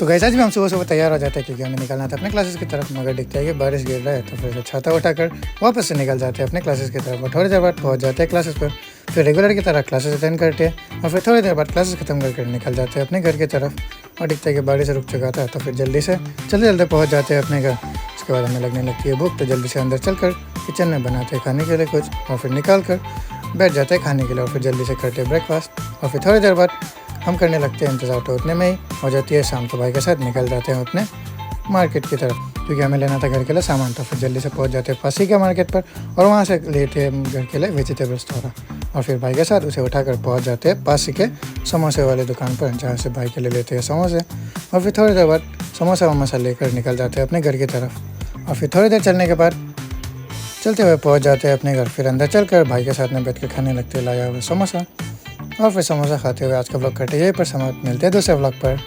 तो गाइस आज भी हम सुबह-सुबह तैयार हो जाते हैं क्योंकि हमें निकलना था अपने क्लासेस की तरफ, मगर दिखता है कि बारिश गिर रहा है तो फिर छाता उठाकर वापस से निकल जाते हैं अपने क्लासेस की तरफ और थोड़ी देर बाद पहुंच जाते हैं क्लासेस पर। फिर रेगुलर की तरह क्लासेस अटेंड करते हैं और फिर थोड़ी देर बाद क्लासेस खत्म करके निकल जाते हैं अपने घर की तरफ और दिखता है कि बारिश रुक चुका था तो फिर जल्दी पहुँच जाते हैं अपने घर। उसके बाद हमें लगने लगती है भूख, तो जल्दी से अंदर चलकर किचन में बनाते हैं खाने के लिए कुछ और फिर निकाल कर बैठ जाते हैं खाने के लिए और फिर जल्दी से करते हैं ब्रेकफास्ट और फिर थोड़ी देर बाद हम करने लगते हैं इंतज़ार। तो उतने में ही हो जाती है शाम, तो भाई के साथ निकल जाते हैं अपने मार्केट की तरफ क्योंकि हमें लेना था घर के लिए सामान। तो फिर जल्दी से पहुंच जाते हैं पास ही के मार्केट पर और वहां से लेते हैं घर के लिए वेजिटेबल्स थोड़ा और फिर भाई के साथ उसे उठाकर पहुंच जाते हैं पास ही के समोसे वाले दुकान पर, जहाँ से भाई के लिए लेते हैं समोसे और फिर थोड़ी देर बाद समोसा वमोसा लेकर निकल जाते हैं अपने घर की तरफ और फिर थोड़ी देर चलने के बाद चलते हुए पहुंच जाते हैं अपने घर। फिर अंदर चलकर भाई के साथ में बैठ कर खाने लगते हैं लाया हुआ समोसा और फिर समोसा खाते हुए आज का व्लॉग करते हैं यहीं पर समाप्त। मिलते हैं दूसरे व्लॉग पर।